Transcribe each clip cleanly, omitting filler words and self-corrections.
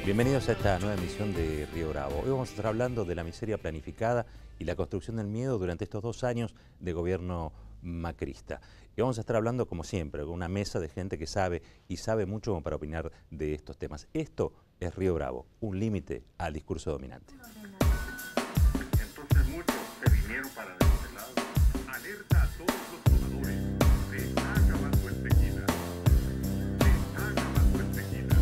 Bienvenidos a esta nueva emisión de Río Bravo. Hoy vamos a estar hablando de la miseria planificada y la construcción del miedo durante estos 2 años de gobierno macrista. Y vamos a estar hablando, como siempre, con una mesa de gente que sabe y sabe mucho como para opinar de estos temas. Esto es Río Bravo, un límite al discurso dominante. Entonces muchos se vinieron para de este lado. Alerta a todos los tomadores. Se acaba su enseguida. Se acaba su enseguida.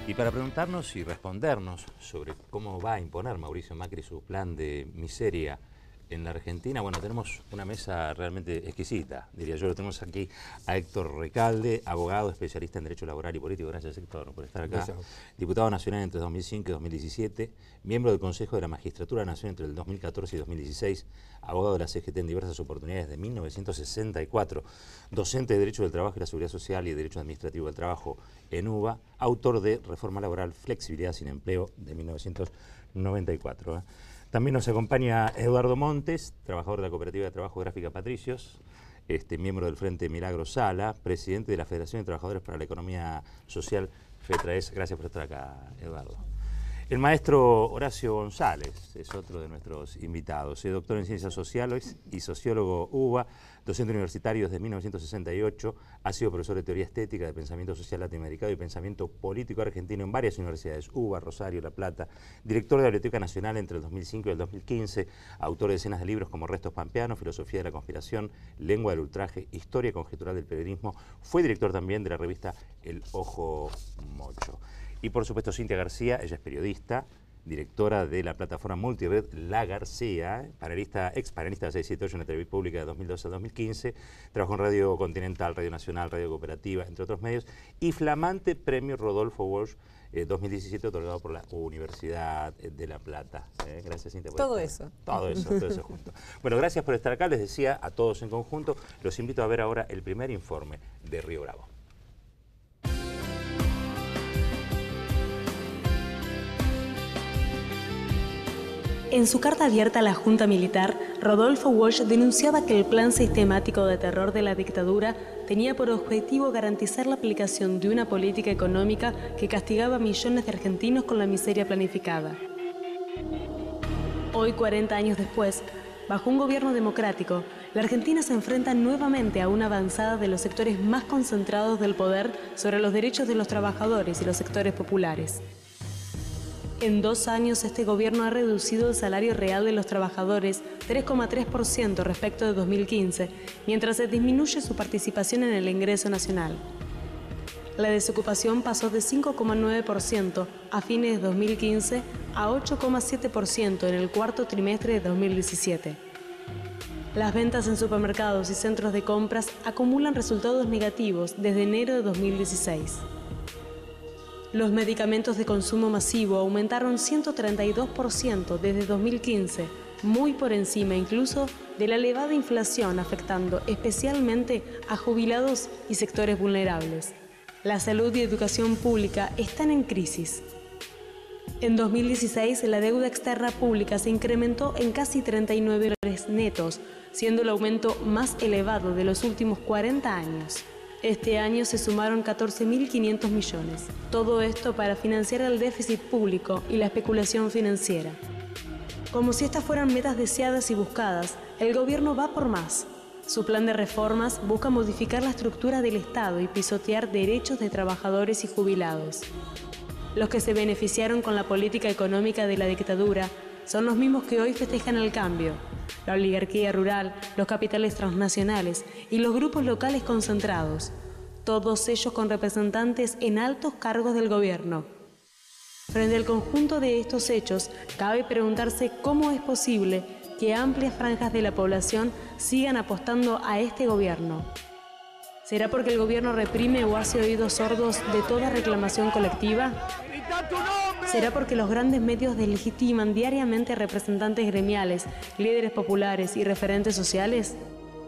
Y para preguntarnos y respondernos sobre cómo va a imponer Mauricio Macri su plan de miseria en la Argentina, bueno, tenemos una mesa realmente exquisita, diría yo. Lo tenemos aquí a Héctor Recalde, abogado, especialista en Derecho Laboral y Político. Gracias, Héctor, por estar acá. Gracias. Diputado nacional entre 2005 y 2017, miembro del Consejo de la Magistratura de la Nación entre el 2014 y 2016, abogado de la CGT en diversas oportunidades de 1964, docente de Derecho del Trabajo y la Seguridad Social y Derecho Administrativo del Trabajo en UBA, autor de Reforma Laboral, Flexibilidad sin Empleo de 1994. También nos acompaña Eduardo Montes, trabajador de la Cooperativa de Trabajo Gráfica Patricios, miembro del Frente Milagro Sala, presidente de la Federación de Trabajadores para la Economía Social, FETRAES. Gracias por estar acá, Eduardo. El maestro Horacio González es otro de nuestros invitados, es doctor en Ciencias Sociales y sociólogo UBA, docente universitario desde 1968, ha sido profesor de Teoría Estética, de Pensamiento Social Latinoamericano y Pensamiento Político Argentino en varias universidades, UBA, Rosario, La Plata, director de la Biblioteca Nacional entre el 2005 y el 2015, autor de decenas de libros como Restos Pampeanos, Filosofía de la Conspiración, Lengua del Ultraje, Historia Conjetural del Periodismo, fue director también de la revista El Ojo Mocho. Y por supuesto Cintia García, ella es periodista, directora de la plataforma multired La García, ex panelista de 678 en la televisión pública de 2012 a 2015, trabajó en Radio Continental, Radio Nacional, Radio Cooperativa, entre otros medios, y flamante premio Rodolfo Walsh 2017 otorgado por la Universidad de La Plata. Gracias, Cintia. Todo eso junto. Bueno, gracias por estar acá, les decía a todos en conjunto, los invito a ver ahora el primer informe de Río Bravo. En su carta abierta a la Junta Militar, Rodolfo Walsh denunciaba que el plan sistemático de terror de la dictadura tenía por objetivo garantizar la aplicación de una política económica que castigaba a millones de argentinos con la miseria planificada. Hoy, 40 años después, bajo un gobierno democrático, la Argentina se enfrenta nuevamente a una avanzada de los sectores más concentrados del poder sobre los derechos de los trabajadores y los sectores populares. En 2 años, este gobierno ha reducido el salario real de los trabajadores 3,3% respecto de 2015, mientras se disminuye su participación en el ingreso nacional. La desocupación pasó de 5,9% a fines de 2015 a 8,7% en el cuarto trimestre de 2017. Las ventas en supermercados y centros de compras acumulan resultados negativos desde enero de 2016. Los medicamentos de consumo masivo aumentaron 132% desde 2015, muy por encima incluso de la elevada inflación, afectando especialmente a jubilados y sectores vulnerables. La salud y educación pública están en crisis. En 2016, la deuda externa pública se incrementó en casi 39 dólares netos, siendo el aumento más elevado de los últimos 40 años. Este año se sumaron 14.500 millones. Todo esto para financiar el déficit público y la especulación financiera. Como si estas fueran metas deseadas y buscadas, el gobierno va por más. Su plan de reformas busca modificar la estructura del Estado y pisotear derechos de trabajadores y jubilados. Los que se beneficiaron con la política económica de la dictadura son los mismos que hoy festejan el cambio. la oligarquía rural, los capitales transnacionales y los grupos locales concentrados, todos ellos con representantes en altos cargos del gobierno. Frente al conjunto de estos hechos, cabe preguntarse cómo es posible que amplias franjas de la población sigan apostando a este gobierno. ¿Será porque el gobierno reprime o hace oídos sordos de toda reclamación colectiva? ¿Será porque los grandes medios deslegitiman diariamente a representantes gremiales, líderes populares y referentes sociales?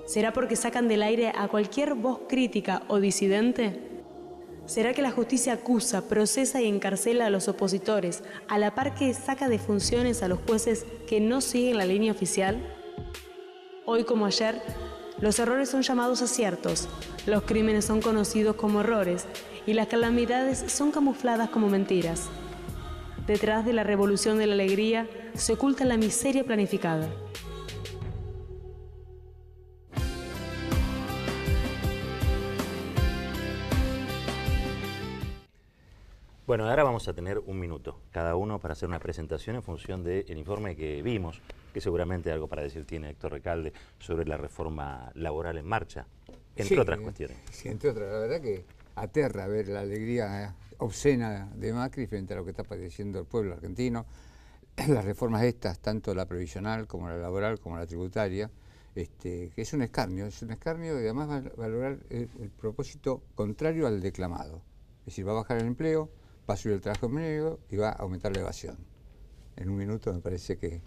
¿Será porque sacan del aire a cualquier voz crítica o disidente? ¿Será que la justicia acusa, procesa y encarcela a los opositores, a la par que saca de funciones a los jueces que no siguen la línea oficial? Hoy como ayer, los errores son llamados aciertos, los crímenes son conocidos como errores y las calamidades son camufladas como mentiras. Detrás de la revolución de la alegría se oculta la miseria planificada. Bueno, ahora vamos a tener un minuto cada uno para hacer una presentación en función del informe que vimos, que seguramente algo para decir tiene Héctor Recalde sobre la reforma laboral en marcha, entre otras cuestiones. Sí, entre otras. La verdad que aterra ver la alegría obscena de Macri frente a lo que está padeciendo el pueblo argentino. Las reformas estas, tanto la previsional como la laboral como la tributaria, que es un escarnio y además va a valorar el propósito contrario al declamado. Es decir, va a bajar el empleo, va a subir el trabajo en medio y va a aumentar la evasión. En un minuto me parece que es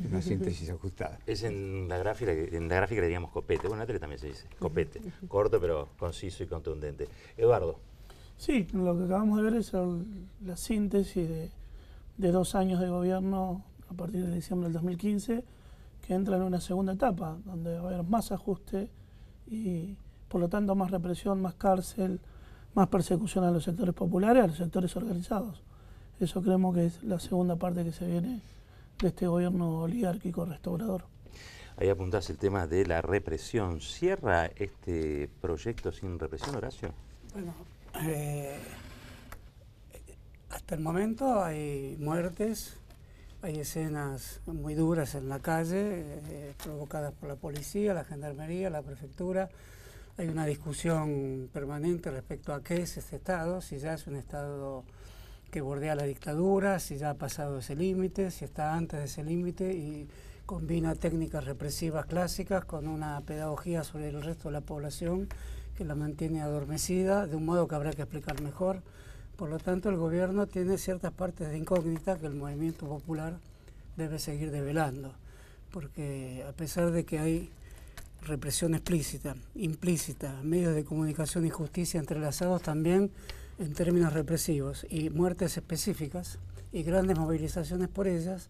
una síntesis ajustada. Es en la gráfica le diríamos copete. Bueno, en la tele también se dice copete. Corto pero conciso y contundente. Eduardo. Sí, lo que acabamos de ver es la síntesis de 2 años de gobierno a partir de diciembre del 2015, que entra en una segunda etapa, donde va a haber más ajuste y por lo tanto más represión, más cárcel, más persecución a los sectores populares, a los sectores organizados. Eso creemos que es la segunda parte que se viene de este gobierno oligárquico restaurador. Ahí apuntás el tema de la represión. ¿Cierra este proyecto sin represión, Horacio? Bueno, hasta el momento hay muertes, hay escenas muy duras en la calle, provocadas por la policía, la gendarmería, la prefectura. Hay una discusión permanente respecto a qué es este Estado, si ya es un Estado que bordea la dictadura, si ya ha pasado ese límite, si está antes de ese límite y combina técnicas represivas clásicas con una pedagogía sobre el resto de la población que la mantiene adormecida, de un modo que habrá que explicar mejor. Por lo tanto, el gobierno tiene ciertas partes de incógnita que el movimiento popular debe seguir develando, porque a pesar de que hay represión explícita, implícita, medios de comunicación y justicia entrelazados también en términos represivos y muertes específicas y grandes movilizaciones por ellas,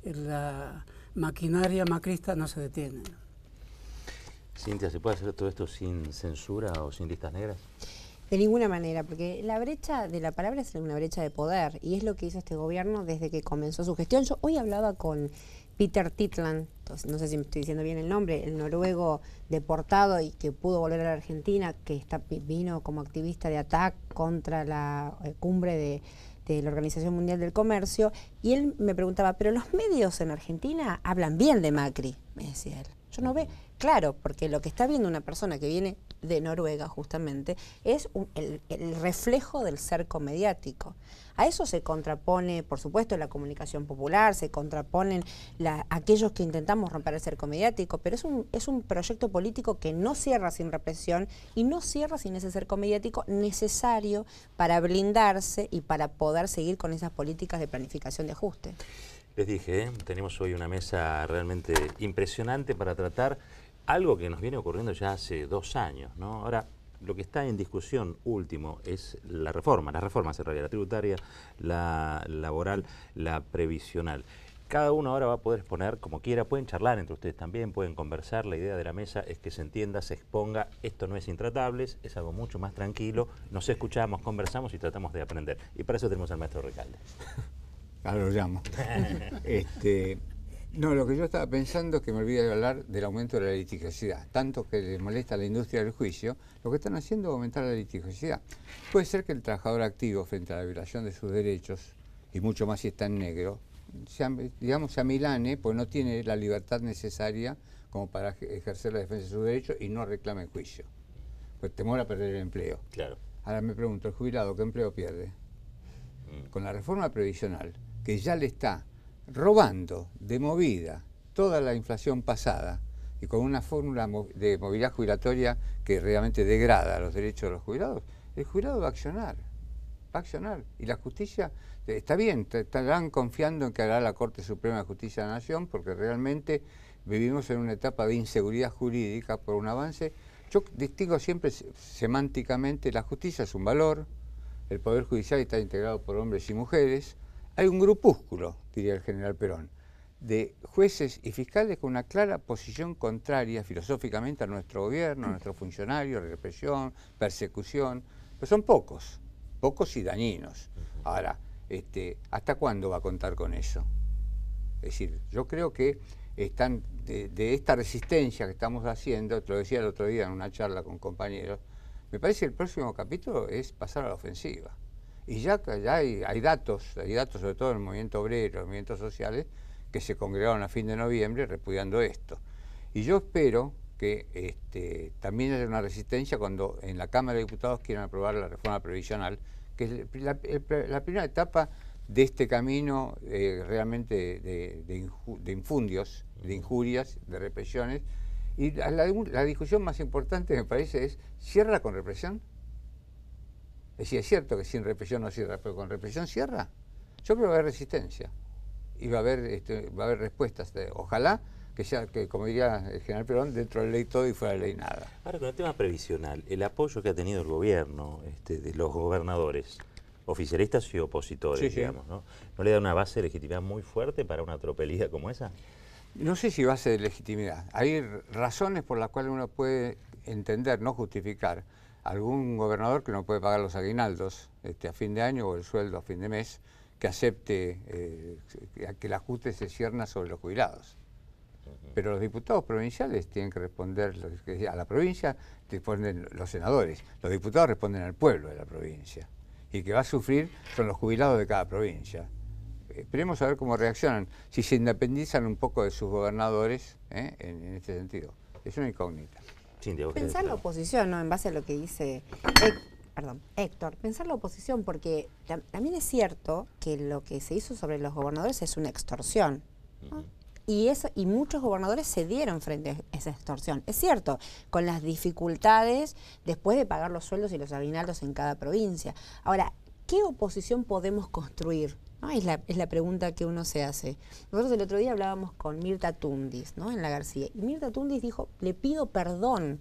la maquinaria macrista no se detiene. Cintia, ¿se puede hacer todo esto sin censura o sin listas negras? De ninguna manera, porque la brecha de la palabra es una brecha de poder y es lo que hizo este gobierno desde que comenzó su gestión. Yo hoy hablaba con Peter Titland, no sé si me estoy diciendo bien el nombre, el noruego deportado y que pudo volver a la Argentina, que vino como activista de ATAC contra la cumbre de la Organización Mundial del Comercio, y él me preguntaba, pero los medios en Argentina hablan bien de Macri, me decía él. Yo no veo, claro, porque lo que está viendo una persona que viene de Noruega justamente es el reflejo del cerco mediático. A eso se contrapone, por supuesto, la comunicación popular, se contraponen aquellos que intentamos romper el cerco mediático, pero es un proyecto político que no cierra sin represión y no cierra sin ese cerco mediático necesario para blindarse y para poder seguir con esas políticas de planificación de ajuste. Les dije, tenemos hoy una mesa realmente impresionante para tratar algo que nos viene ocurriendo ya hace 2 años, ¿no? Ahora, lo que está en discusión último es las reformas en realidad, la tributaria, la laboral, la previsional. Cada uno ahora va a poder exponer como quiera, pueden charlar entre ustedes también, pueden conversar. La idea de la mesa es que se entienda, se exponga. Esto no es intratables, es algo mucho más tranquilo. Nos escuchamos, conversamos y tratamos de aprender. Y para eso tenemos al maestro Recalde. Ahora lo llamo. No, lo que yo estaba pensando es que me olvidé de hablar del aumento de la litigiosidad. Tanto que le molesta a la industria del juicio, lo que están haciendo es aumentar la litigiosidad. Puede ser que el trabajador activo frente a la violación de sus derechos, y mucho más si está en negro, digamos, se amilane, pues no tiene la libertad necesaria como para ejercer la defensa de sus derechos y no reclame juicio. Pues temor a perder el empleo. Claro. Ahora me pregunto, ¿el jubilado qué empleo pierde? Con la reforma previsional, que ya le está robando de movida toda la inflación pasada y con una fórmula de movilidad jubilatoria que realmente degrada los derechos de los jubilados, el jubilado va a accionar. Y la justicia, está bien, estarán confiando en que hará la Corte Suprema de Justicia de la Nación, porque realmente vivimos en una etapa de inseguridad jurídica por un avance. Yo distingo siempre semánticamente, la justicia es un valor, el Poder Judicial está integrado por hombres y mujeres, hay un grupúsculo, diría el general Perón, de jueces y fiscales con una clara posición contraria filosóficamente a nuestro gobierno, a nuestros funcionarios, represión, persecución, pero son pocos y dañinos. Ahora, ¿hasta cuándo va a contar con eso? Es decir, yo creo que están de esta resistencia que estamos haciendo, te lo decía el otro día en una charla con compañeros, me parece que el próximo capítulo es pasar a la ofensiva. Y ya hay datos, sobre todo en el movimiento obrero, en los movimientos sociales, que se congregaron a fin de noviembre repudiando esto. Y yo espero que también haya una resistencia cuando en la Cámara de Diputados quieran aprobar la reforma previsional, que es la primera etapa de este camino realmente de infundios, de injurias, de represiones. Y la discusión más importante, me parece, es: ¿cierra con represión? Es decir, es cierto que sin represión no cierra, pero con represión cierra. Yo creo que va a haber resistencia y va a haber respuestas. Ojalá que sea, que como diría el general Perón, dentro de la ley todo y fuera de la ley nada. Ahora, con el tema previsional, el apoyo que ha tenido el gobierno, de los gobernadores, oficialistas y opositores, digamos, ¿no le da una base de legitimidad muy fuerte para una tropelía como esa? No sé si base de legitimidad. Hay razones por las cuales uno puede entender, no justificar, algún gobernador que no puede pagar los aguinaldos a fin de año o el sueldo a fin de mes, que acepte que el ajuste se cierna sobre los jubilados. Pero los diputados provinciales tienen que responder a la provincia, responden los senadores. Los diputados responden al pueblo de la provincia. Y que va a sufrir son los jubilados de cada provincia. Esperemos a ver cómo reaccionan, si se independizan un poco de sus gobernadores en este sentido. Es una incógnita. Pensar la oposición, ¿no? En base a lo que dice Héctor, pensar la oposición, porque también es cierto que lo que se hizo sobre los gobernadores es una extorsión, ¿no? Y muchos gobernadores cedieron frente a esa extorsión. Es cierto, con las dificultades después de pagar los sueldos y los aguinaldos en cada provincia. Ahora, ¿qué oposición podemos construir? ¿No? Es la pregunta que uno se hace. Nosotros el otro día hablábamos con Mirta Tundis, ¿no? En La García. Y Mirta Tundis dijo: le pido perdón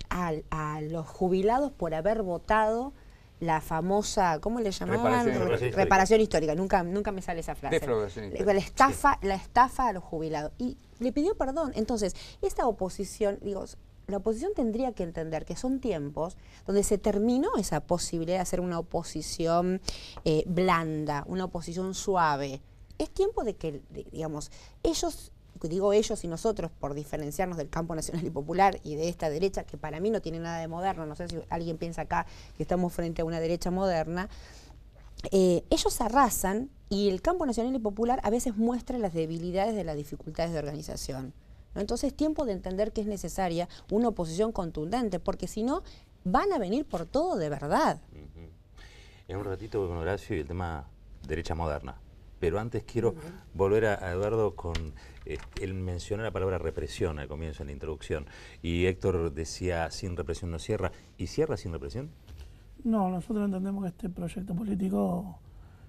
a los jubilados por haber votado la famosa, ¿cómo le llamaban? Reparación histórica. Nunca me sale esa frase. La estafa a los jubilados. Y le pidió perdón. Entonces, esta oposición, la oposición tendría que entender que son tiempos donde se terminó esa posibilidad de hacer una oposición blanda, una oposición suave. Es tiempo de que, digamos, ellos y nosotros, por diferenciarnos del campo nacional y popular y de esta derecha, que para mí no tiene nada de moderno, no sé si alguien piensa acá que estamos frente a una derecha moderna, ellos arrasan y el campo nacional y popular a veces muestra las debilidades de las dificultades de organización, ¿no? Entonces es tiempo de entender que es necesaria una oposición contundente, porque si no, van a venir por todo de verdad. En un ratito voy con Horacio y el tema derecha moderna. Pero antes quiero volver a Eduardo con... él mencionó la palabra represión al comienzo, en la introducción. Y Héctor decía: sin represión no cierra. ¿Y cierra sin represión? No, nosotros entendemos que este proyecto político,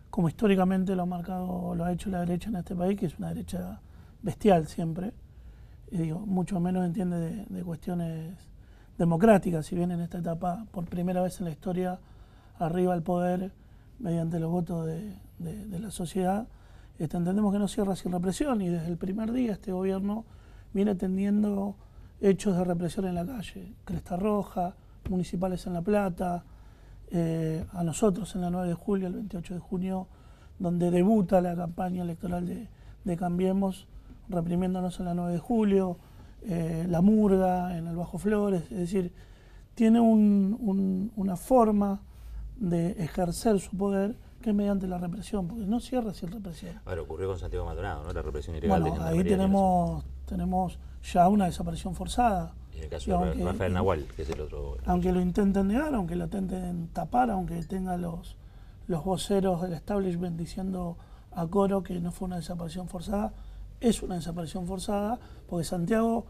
como históricamente lo ha hecho la derecha en este país, que es una derecha bestial siempre, mucho menos entiende de cuestiones democráticas, si bien en esta etapa, por primera vez en la historia, arriba al poder mediante los votos de la sociedad, entendemos que no cierra sin represión, y desde el primer día este gobierno viene tendiendo hechos de represión en la calle. Cresta Roja, municipales en La Plata, a nosotros en la 9 de julio, el 28 de junio, donde debuta la campaña electoral de Cambiemos, reprimiéndonos en la 9 de julio, la Murga en el Bajo Flores. Es decir, tiene una forma de ejercer su poder que es mediante la represión, porque no cierra sin represión. Ahora ocurrió con Santiago Maldonado, ¿no? La represión ilegal. Bueno, de ahí Gendarmería, tenemos ya una desaparición forzada. y en el caso de Rafael Nahual, que es el otro. Aunque lo intenten negar, aunque lo intenten tapar, aunque tenga los voceros del establishment diciendo a coro que no fue una desaparición forzada, es una desaparición forzada, porque Santiago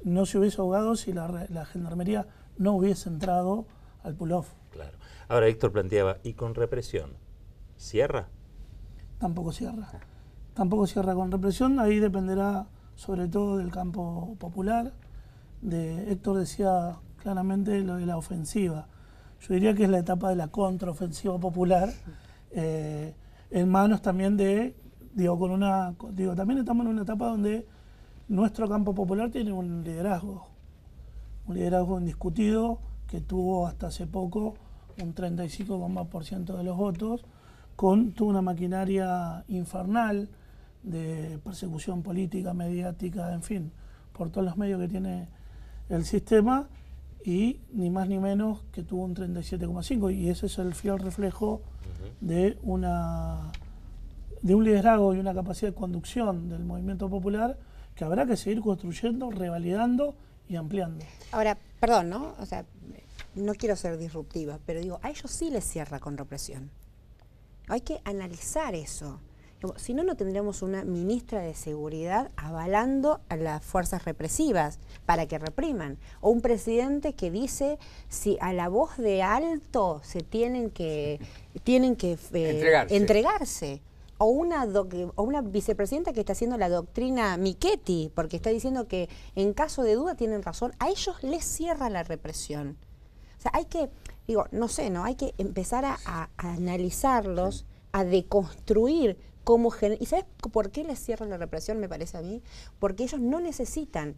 no se hubiese ahogado si la Gendarmería no hubiese entrado al pull-off. Claro. Ahora Héctor planteaba, ¿y con represión? ¿Cierra? Tampoco cierra. Tampoco cierra con represión, ahí dependerá sobre todo del campo popular. Héctor decía claramente lo de la ofensiva. Yo diría que es la etapa de la contraofensiva popular, en manos también también estamos en una etapa donde nuestro campo popular tiene un liderazgo indiscutido que tuvo hasta hace poco un 35,% de los votos, con toda una maquinaria infernal de persecución política, mediática, en fin, por todos los medios que tiene el sistema, y ni más ni menos que tuvo un 37,5%, y ese es el fiel reflejo de un liderazgo y una capacidad de conducción del movimiento popular que habrá que seguir construyendo, revalidando y ampliando. Ahora, perdón, ¿no? O sea, no quiero ser disruptiva, pero digo, a ellos sí les cierra con represión. Hay que analizar eso. Si no, no tendríamos una ministra de Seguridad avalando a las fuerzas represivas para que repriman. O un presidente que dice si a la voz de alto se tienen que entregarse. O una vicepresidenta que está haciendo la doctrina Michetti, porque está diciendo que en caso de duda tienen razón. A ellos les cierra la represión. O sea, hay que, no sé, ¿no? Hay que empezar a analizarlos, a deconstruir cómo generan. ¿Y sabes por qué les cierra la represión, me parece a mí? Porque ellos no necesitan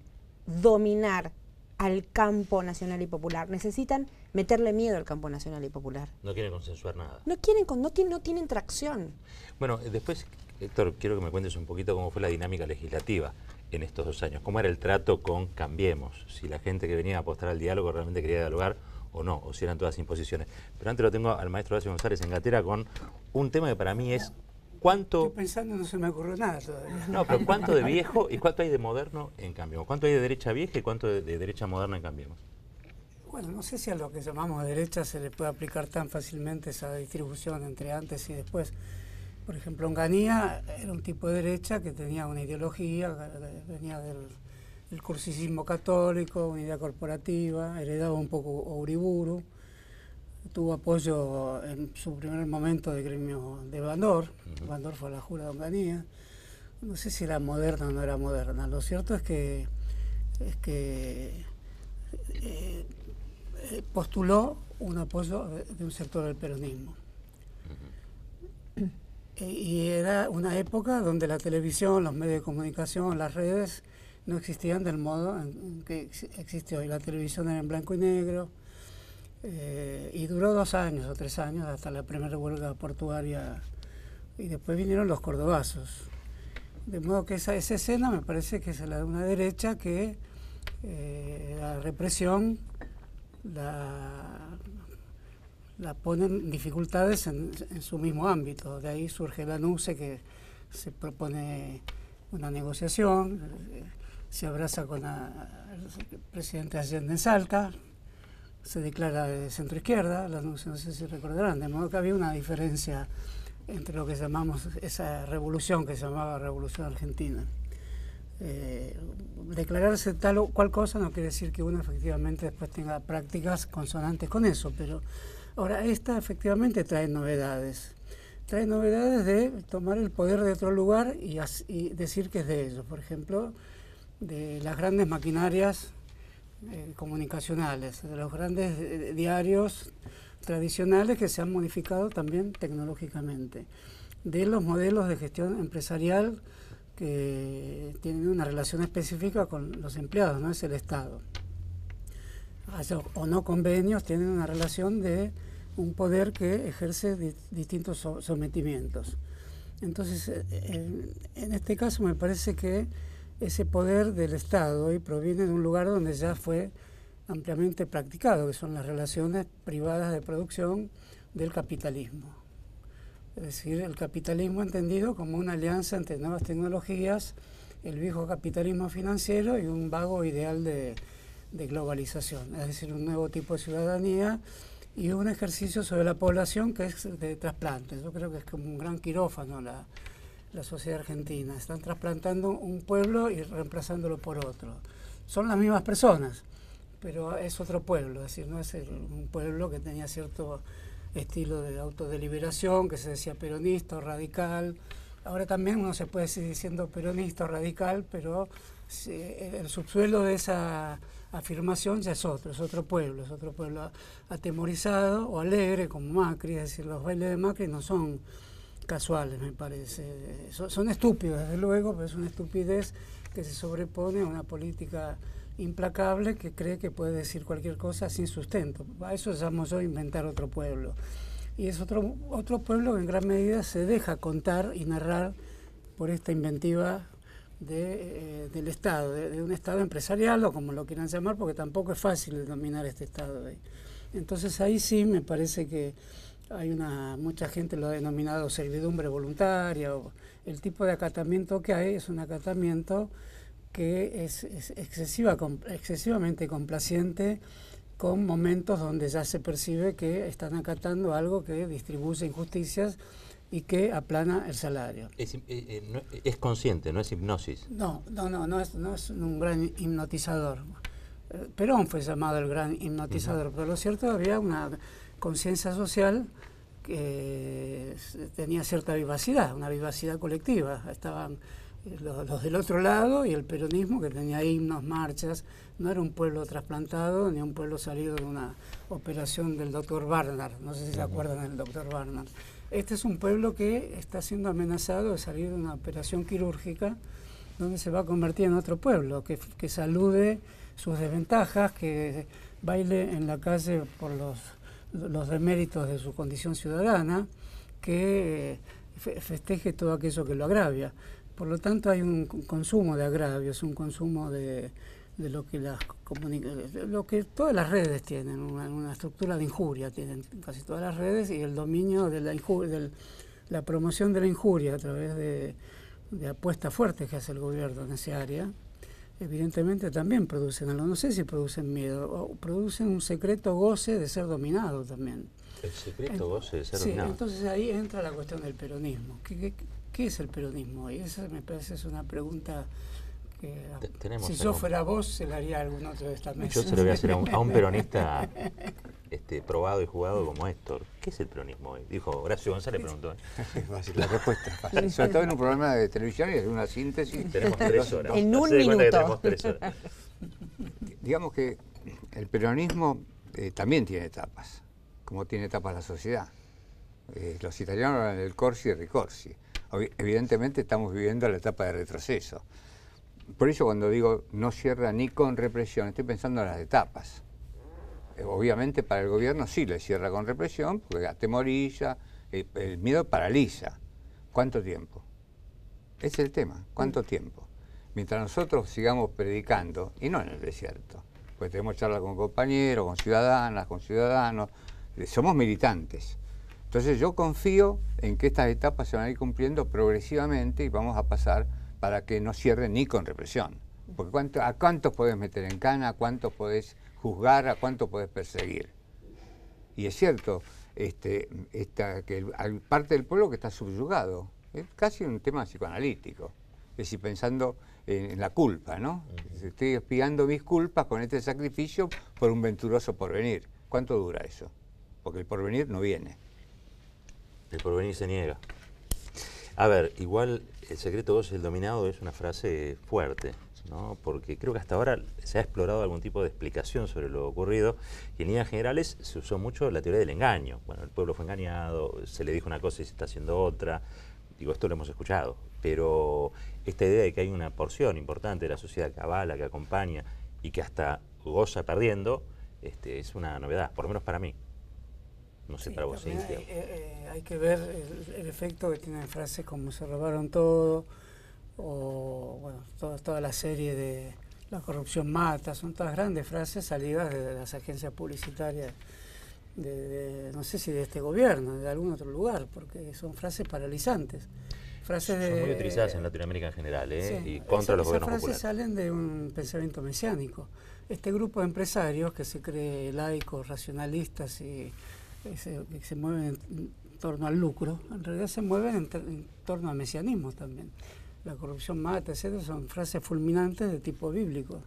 dominar al campo nacional y popular, necesitan meterle miedo al campo nacional y popular. No quieren consensuar nada. No tienen tracción. Bueno, después, Héctor, quiero que me cuentes un poquito cómo fue la dinámica legislativa en estos 2 años. ¿Cómo era el trato con Cambiemos? Si la gente que venía a apostar al diálogo realmente quería dialogar o no, o si eran todas imposiciones. Pero antes lo tengo al maestro Horacio González en Gatera con un tema que para mí es ¿cuánto? Estoy pensando, no se me ocurrió nada todavía. No, pero ¿cuánto de viejo y cuánto hay de moderno en Cambiemos? ¿Cuánto hay de derecha vieja y cuánto de derecha moderna en Cambiemos? Bueno, no sé si a lo que llamamos derecha se le puede aplicar tan fácilmente esa distribución entre antes y después. Por ejemplo, Onganía era un tipo de derecha que tenía una ideología, venía del cursicismo católico, una idea corporativa, heredaba un poco Uriburu, tuvo apoyo en su primer momento de gremio de Bandor. Bandor fue a la jura de Onganía. No sé si era moderna o no era moderna. Lo cierto es que postuló un apoyo de un sector del peronismo. Y era una época donde la televisión, los medios de comunicación, las redes no existían del modo en que existe hoy. La televisión era en blanco y negro, y duró 2 años o 3 años hasta la primera huelga portuaria, y después vinieron los cordobazos. De modo que esa escena me parece que es la de una derecha que la represión la ponen dificultades en su mismo ámbito. De ahí surge la NUCE, que se propone una negociación, se abraza con el presidente Allende en Salta, se declara de centroizquierda, la NUCE, no sé si recordarán, de modo que había una diferencia entre lo que llamamos esa revolución que se llamaba Revolución Argentina. Declararse tal o cual cosa no quiere decir que uno efectivamente después tenga prácticas consonantes con eso, pero ahora esta efectivamente trae novedades. Trae novedades de tomar el poder de otro lugar y decir que es de ellos. Por ejemplo, de las grandes maquinarias comunicacionales, de los grandes diarios tradicionales que se han modificado también tecnológicamente, de los modelos de gestión empresarial que tienen una relación específica con los empleados, no es el Estado. Haya o no convenios, tienen una relación de un poder que ejerce distintos sometimientos. Entonces, en este caso me parece que ese poder del Estado hoy proviene de un lugar donde ya fue ampliamente practicado, que son las relaciones privadas de producción del capitalismo. Es decir, el capitalismo entendido como una alianza entre nuevas tecnologías, el viejo capitalismo financiero y un vago ideal de globalización, es decir, un nuevo tipo de ciudadanía y un ejercicio sobre la población que es de trasplantes. Yo creo que es como un gran quirófano la sociedad argentina. Están trasplantando un pueblo y reemplazándolo por otro. Son las mismas personas, pero es otro pueblo, es decir, no es un pueblo que tenía cierto estilo de autodeliberación, que se decía peronista o radical. Ahora también uno se puede seguir diciendo peronista o radical, pero el subsuelo de esa afirmación ya es otro pueblo atemorizado o alegre como Macri. Es decir, los bailes de Macri no son casuales, me parece. Son estúpidos, desde luego, pero es una estupidez que se sobrepone a una política implacable que cree que puede decir cualquier cosa sin sustento. A eso llamo yo inventar otro pueblo. Y es otro pueblo que en gran medida se deja contar y narrar por esta inventiva del Estado, de un Estado empresarial o como lo quieran llamar, porque tampoco es fácil denominar este Estado. Entonces ahí sí me parece que hay mucha gente lo ha denominado servidumbre voluntaria, o el tipo de acatamiento que hay es un acatamiento que es excesivamente complaciente, con momentos donde ya se percibe que están acatando algo que distribuye injusticias y que aplana el salario. Es consciente, no es hipnosis. No es un gran hipnotizador. Perón fue llamado el gran hipnotizador, pero lo cierto había una conciencia social que tenía cierta vivacidad, una vivacidad colectiva. Estaban los del otro lado y el peronismo, que tenía himnos, marchas. No era un pueblo trasplantado ni un pueblo salido de una operación del doctor Barnard. No sé si se acuerdan del doctor Barnard. Este es un pueblo que está siendo amenazado de salir de una operación quirúrgica donde se va a convertir en otro pueblo, que salude sus desventajas, que baile en la calle por los deméritos de su condición ciudadana, que festeje todo aquello que lo agravia. Por lo tanto, hay un consumo de agravios, un consumo de lo que todas las redes tienen, una estructura de injuria tienen casi todas las redes, y el dominio de la promoción de la injuria a través de apuestas fuertes que hace el gobierno en esa área, evidentemente también producen algo. No sé si producen miedo, o producen un secreto goce de ser dominado también. El secreto goce de ser dominado. Entonces ahí entra la cuestión del peronismo. ¿Qué es el peronismo hoy? Esa me parece es una pregunta que si yo fuera vos se la haría a algún otro de esta mesa. Yo se lo voy a hacer a un peronista probado y jugado como Héctor. ¿Qué es el peronismo hoy? Dijo Horacio González, preguntó. La respuesta es fácil. Sobre todo en un programa de televisión y es una síntesis. Tenemos 3 horas. En un minuto. Digamos que el peronismo también tiene etapas, como tiene etapas la sociedad. Los italianos hablan del corsi y ricorsi. Evidentemente estamos viviendo la etapa de retroceso. Por eso cuando digo no cierra ni con represión, estoy pensando en las etapas. Obviamente para el gobierno sí le cierra con represión, porque atemoriza, el miedo paraliza. ¿Cuánto tiempo? Ese es el tema, ¿cuánto tiempo? Mientras nosotros sigamos predicando, y no en el desierto, pues tenemos charlas con compañeros, con ciudadanas, con ciudadanos, somos militantes. Entonces yo confío en que estas etapas se van a ir cumpliendo progresivamente y vamos a pasar para que no cierren ni con represión. Porque ¿a cuántos podés meter en cana? ¿A cuántos podés juzgar? ¿A cuántos podés perseguir? Y es cierto que hay parte del pueblo que está subyugado. Es casi un tema psicoanalítico. Es decir, pensando en la culpa, ¿no? Estoy expiando mis culpas con este sacrificio por un venturoso porvenir. ¿Cuánto dura eso? Porque el porvenir no viene. El porvenir se niega. A ver, igual el secreto goce del dominado es una frase fuerte, ¿no? Porque creo que hasta ahora se ha explorado algún tipo de explicación sobre lo ocurrido y en líneas generales se usó mucho la teoría del engaño. Bueno, el pueblo fue engañado, se le dijo una cosa y se está haciendo otra. Digo, esto lo hemos escuchado, pero esta idea de que hay una porción importante de la sociedad que avala, que acompaña y que hasta goza perdiendo, es una novedad, por lo menos para mí. No sé, sí, para vos, Cintia. Hay que ver el efecto que tienen frases como se robaron todo, o bueno, toda la serie de la corrupción mata, son todas grandes frases salidas de las agencias publicitarias no sé si de este gobierno, de algún otro lugar, porque son frases paralizantes. Frases son muy utilizadas en Latinoamérica en general, sí, y contra los gobiernos populares. populares. Esas frases salen de un pensamiento mesiánico. Este grupo de empresarios que se cree laicos, racionalistas y se mueven en torno al lucro, en realidad se mueven en torno al mesianismo también. La corrupción mata, etc. Son frases fulminantes de tipo bíblico.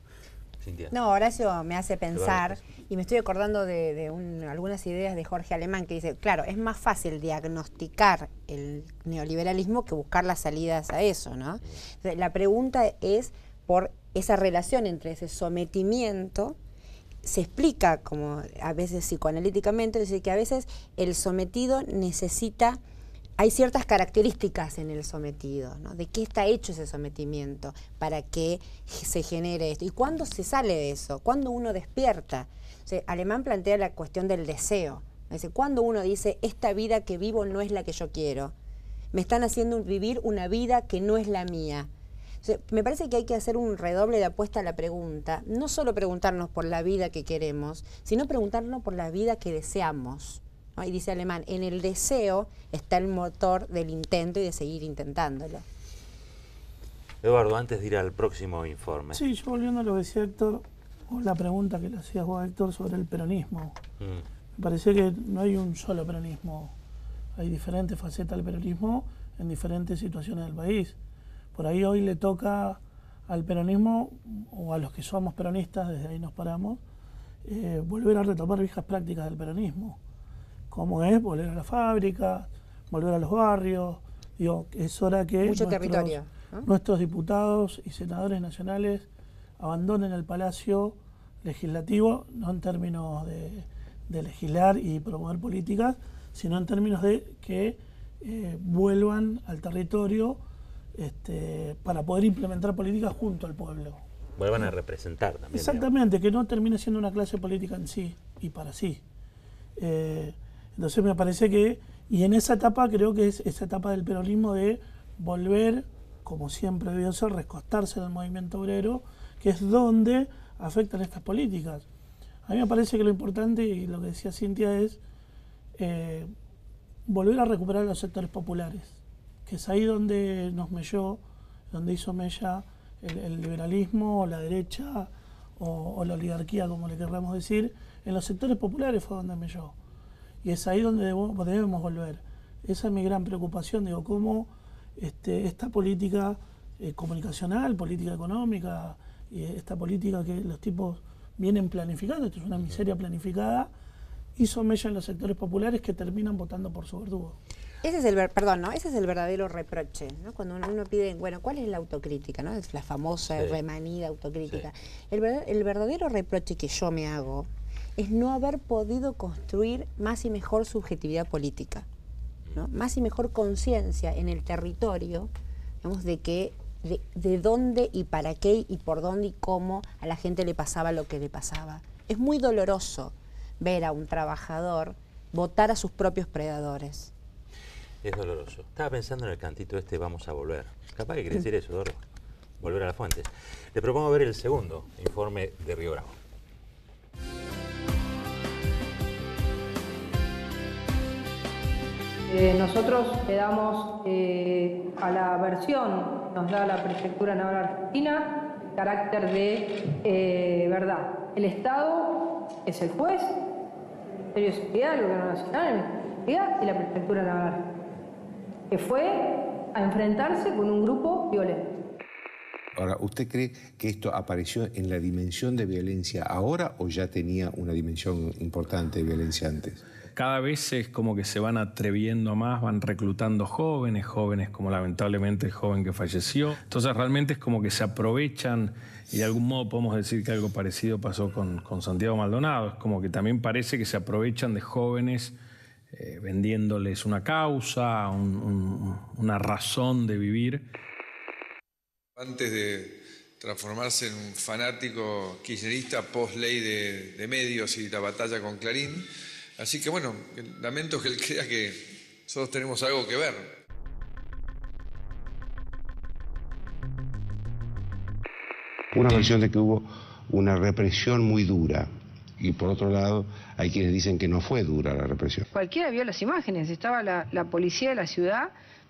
Cintia. No, Horacio me hace pensar, y me estoy acordando de algunas ideas de Jorge Alemán, que dice, claro, es más fácil diagnosticar el neoliberalismo que buscar las salidas a eso, ¿no? Entonces, la pregunta es por esa relación entre ese sometimiento. Se explica como a veces psicoanalíticamente, es decir, que a veces el sometido necesita, hay ciertas características en el sometido, ¿no? De qué está hecho ese sometimiento para que se genere esto. ¿Y cuándo se sale de eso? ¿Cuándo uno despierta? O sea, Alemán plantea la cuestión del deseo. Es decir, cuando uno dice, esta vida que vivo no es la que yo quiero, me están haciendo vivir una vida que no es la mía. O sea, me parece que hay que hacer un redoble de apuesta a la pregunta, no solo preguntarnos por la vida que queremos, sino preguntarnos por la vida que deseamos, ¿no? Y dice Alemán, en el deseo está el motor del intento y de seguir intentándolo. Eduardo, antes de ir al próximo informe. Sí, yo volviendo a lo que decía Héctor, o la pregunta que le hacías vos, Héctor, sobre el peronismo. Me parece que no hay un solo peronismo, hay diferentes facetas del peronismo en diferentes situaciones del país. Por ahí hoy le toca al peronismo, o a los que somos peronistas, desde ahí nos paramos, volver a retomar viejas prácticas del peronismo, como es volver a la fábrica, volver a los barrios. Digo, es hora que nuestros diputados y senadores nacionales abandonen el Palacio Legislativo, no en términos de legislar y promover políticas, sino en términos de que vuelvan al territorio para poder implementar políticas junto al pueblo. Vuelvan a representar también. Exactamente, digamos. Que no termine siendo una clase política en sí y para sí. Entonces me parece que, y en esa etapa creo que es esa etapa del peronismo de volver, como siempre debió ser, recostarse en el movimiento obrero, que es donde afectan estas políticas. A mí me parece que lo importante, y lo que decía Cintia, es volver a recuperar los sectores populares, que es ahí donde nos melló, donde hizo mella el liberalismo, o la derecha, o la oligarquía, como le querramos decir. En los sectores populares fue donde melló. Y es ahí donde debemos volver. Esa es mi gran preocupación, digo, cómo esta política comunicacional, política económica, y esta política que los tipos vienen planificando, esto es una miseria planificada, hizo mella en los sectores populares que terminan votando por su verdugo. Ese es el verdadero reproche, ¿no? Cuando uno pide, bueno, ¿cuál es la autocrítica, no? Es la famosa, remanida autocrítica. Sí. El verdadero reproche que yo me hago es no haber podido construir más y mejor subjetividad política, ¿no? Más y mejor conciencia en el territorio, digamos, de dónde y para qué y por dónde y cómo a la gente le pasaba lo que le pasaba. Es muy doloroso ver a un trabajador votar a sus propios predadores. Es doloroso. Estaba pensando en el cantito vamos a volver. Capaz que quiere decir eso, Eduardo. Volver a las fuentes. Le propongo ver el segundo informe de Río Bravo. Nosotros le damos a la versión, nos da la Prefectura Naval Argentina, el carácter de verdad. El Estado es el juez, el Ministerio de Seguridad, el Gobierno Nacional, el Ministerio de Seguridad y la Prefectura Naval Argentina, que fue a enfrentarse con un grupo violento. Ahora, ¿usted cree que esto apareció en la dimensión de violencia ahora o ya tenía una dimensión importante de violencia antes? Cada vez es como que se van atreviendo más, van reclutando jóvenes como lamentablemente el joven que falleció. Entonces realmente es como que se aprovechan, y de algún modo podemos decir que algo parecido pasó con Santiago Maldonado. Es como que también parece que se aprovechan de jóvenes vendiéndoles una causa, una razón de vivir. Antes de transformarse en un fanático kirchnerista post-ley de medios y la batalla con Clarín. Así que bueno, lamento que él crea que nosotros tenemos algo que ver. Una versión de que hubo una represión muy dura Y por otro lado, hay quienes dicen que no fue dura la represión. Cualquiera vio las imágenes, estaba la policía de la ciudad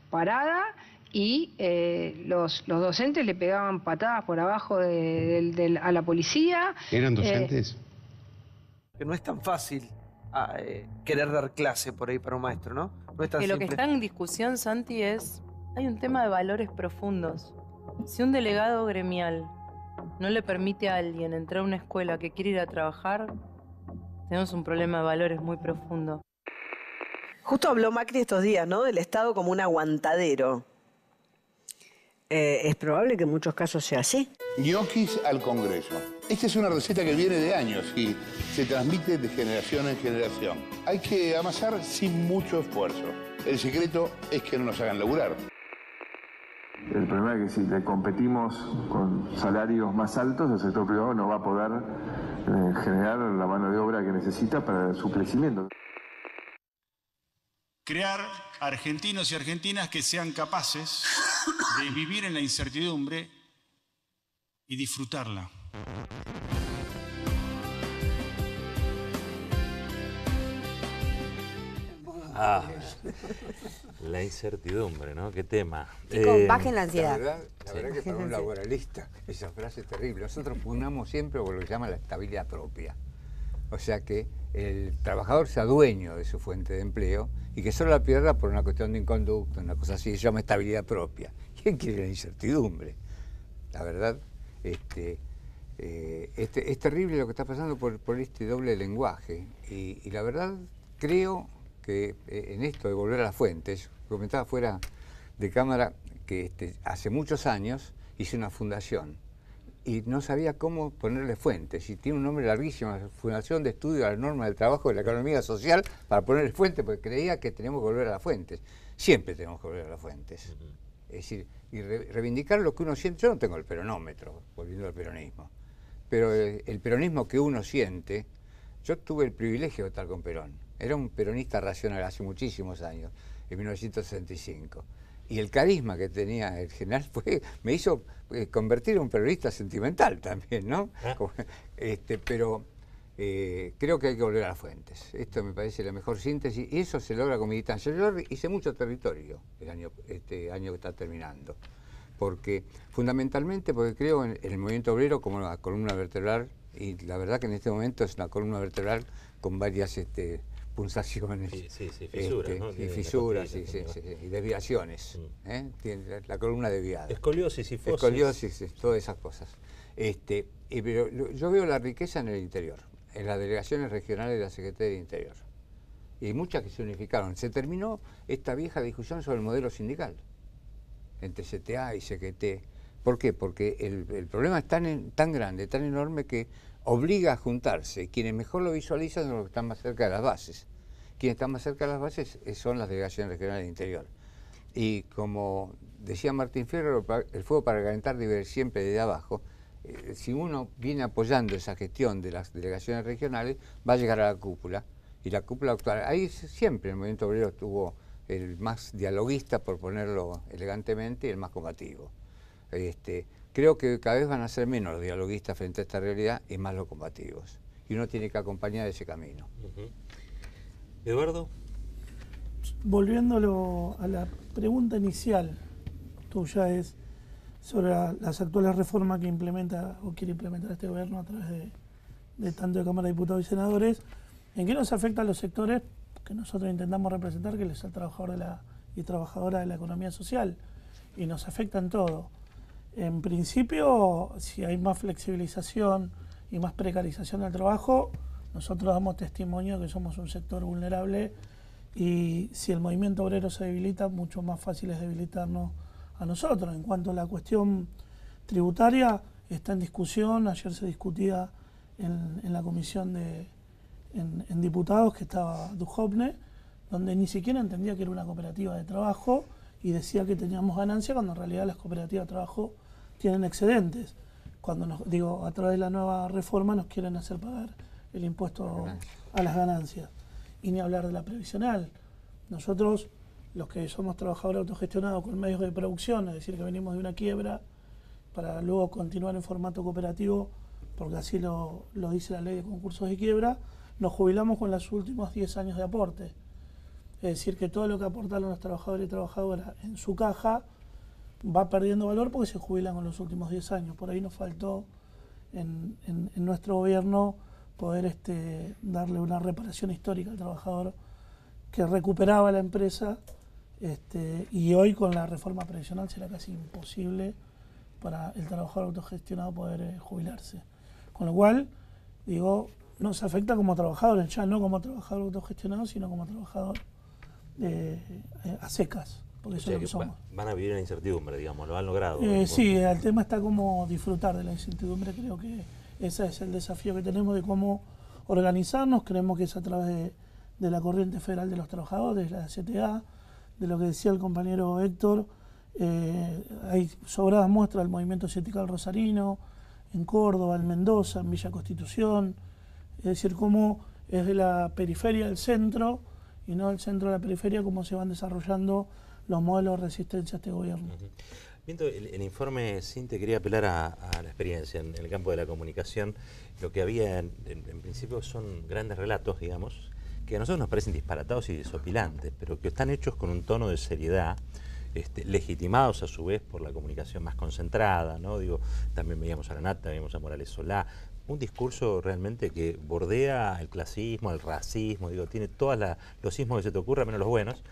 parada y los docentes le pegaban patadas por abajo a la policía. ¿Eran docentes? Que no es tan fácil querer dar clase por ahí para un maestro, ¿no? No es tan que lo que simple. está en discusión, Santi, hay un tema de valores profundos. Si un delegado gremial no le permite a alguien entrar a una escuela que quiere ir a trabajar, tenemos un problema de valores muy profundo. Justo habló Macri estos días, ¿no? Del Estado como un aguantadero. Es probable que en muchos casos sea así. Ñoquis al Congreso. Esta es una receta que viene de años y se transmite de generación en generación. Hay que amasar sin mucho esfuerzo. El secreto es que no nos hagan laburar. El problema es que si le competimos con salarios más altos, el sector privado no va a poder generar la mano de obra que necesita para su crecimiento. Crear argentinos y argentinas que sean capaces de vivir en la incertidumbre y disfrutarla. La incertidumbre, ¿no? Qué tema. Chicos, bajen la ansiedad. La verdad que para un laboralista esa frase es terrible. Nosotros pugnamos siempre por lo que se llama la estabilidad propia. O sea que el trabajador sea dueño de su fuente de empleo y que solo la pierda por una cuestión de inconducto, una cosa así, se llama estabilidad propia. ¿Quién quiere la incertidumbre? La verdad, es terrible lo que está pasando por este doble lenguaje. Y la verdad, creo que en esto de volver a las fuentes, comentaba fuera de cámara que hace muchos años hice una fundación y no sabía cómo ponerle fuentes, y tiene un nombre larguísimo, Fundación de Estudio de las Normas del Trabajo y de la Economía Social, para ponerle fuentes, porque creía que tenemos que volver a las fuentes. Siempre tenemos que volver a las fuentes. Es decir, y reivindicar lo que uno siente. Yo no tengo el peronómetro, volviendo al peronismo, pero el peronismo que uno siente, yo tuve el privilegio de estar con Perón. Era un peronista racional hace muchísimos años, en 1965. Y el carisma que tenía el general me hizo convertir en un peronista sentimental también, ¿no? Pero creo que hay que volver a las fuentes. Esto me parece la mejor síntesis y eso se logra con militancia. Yo hice mucho territorio este año que está terminando. Fundamentalmente porque creo en el movimiento obrero como la columna vertebral, y la verdad que en este momento es una columna vertebral con varias pulsaciones, fisuras, ¿no? Y fisuras, y desviaciones. Tiene la columna desviada. Escoliosis y fosis. Escoliosis, todas esas cosas. Pero yo veo la riqueza en el interior, en las delegaciones regionales de la Secretaría de Interior. Y hay muchas que se unificaron. Se terminó esta vieja discusión sobre el modelo sindical, entre CTA y CGT. ¿Por qué? Porque el problema es tan grande, tan enorme, que obliga a juntarse. Quienes mejor lo visualizan son los que están más cerca de las bases. Quienes están más cerca de las bases son las delegaciones regionales del interior. Y como decía Martín Fierro, el fuego para calentar debe ir siempre desde abajo. Si uno viene apoyando esa gestión de las delegaciones regionales, va a llegar a la cúpula. Y la cúpula actual, ahí siempre el movimiento obrero estuvo el más dialoguista, por ponerlo elegantemente, y el más combativo. Creo que cada vez van a ser menos los dialoguistas frente a esta realidad y más los combativos. Y uno tiene que acompañar ese camino. Eduardo. Volviéndolo a la pregunta inicial tuya, es sobre las actuales reformas que implementa o quiere implementar este gobierno a través de tanto de Cámara de Diputados y Senadores. ¿En qué nos afecta a los sectores que nosotros intentamos representar, que es el trabajador y trabajadora de la economía social? Y nos afecta en todo. En principio, si hay más flexibilización y más precarización del trabajo, nosotros damos testimonio de que somos un sector vulnerable, y si el movimiento obrero se debilita, mucho más fácil es debilitarnos a nosotros. En cuanto a la cuestión tributaria, está en discusión. Ayer se discutía en la comisión en diputados, que estaba Duhovne, donde ni siquiera entendía que era una cooperativa de trabajo y decía que teníamos ganancia, cuando en realidad las cooperativas de trabajo tienen excedentes. Cuando a través de la nueva reforma nos quieren hacer pagar el impuesto a las ganancias. Y ni hablar de la previsional. Nosotros, los que somos trabajadores autogestionados con medios de producción, es decir, que venimos de una quiebra para luego continuar en formato cooperativo porque así lo dice la ley de concursos de quiebra, nos jubilamos con los últimos 10 años de aporte. Es decir, que todo lo que aportaron los trabajadores y trabajadoras en su caja va perdiendo valor porque se jubilan con los últimos 10 años. Por ahí nos faltó en nuestro gobierno poder darle una reparación histórica al trabajador que recuperaba la empresa, y hoy con la reforma previsional será casi imposible para el trabajador autogestionado poder jubilarse. Con lo cual, digo, nos afecta como trabajadores, ya no como trabajador autogestionado, sino como trabajador a secas, porque eso es lo que somos. Van a vivir en incertidumbre, digamos, lo han logrado. Sí, el tema está como disfrutar de la incertidumbre, creo que ese es el desafío que tenemos de cómo organizarnos. Creemos que es a través de la corriente federal de los trabajadores, la CTA, de lo que decía el compañero Héctor. Hay sobradas muestras del movimiento sindical rosarino, en Córdoba, en Mendoza, en Villa Constitución, es decir, cómo es de la periferia al centro y no del centro a la periferia, cómo se van desarrollando los modelos de resistencia a este gobierno. Viendo el informe Sinte, quería apelar a la experiencia en el campo de la comunicación. Lo que había en principio son grandes relatos, digamos, que a nosotros nos parecen disparatados y desopilantes, pero que están hechos con un tono de seriedad, legitimados a su vez por la comunicación más concentrada, ¿no? Digo, también veíamos a Lanata, veíamos a Morales Solá, un discurso realmente que bordea el clasismo, el racismo, digo, tiene todos los sismos que se te ocurran, menos los buenos.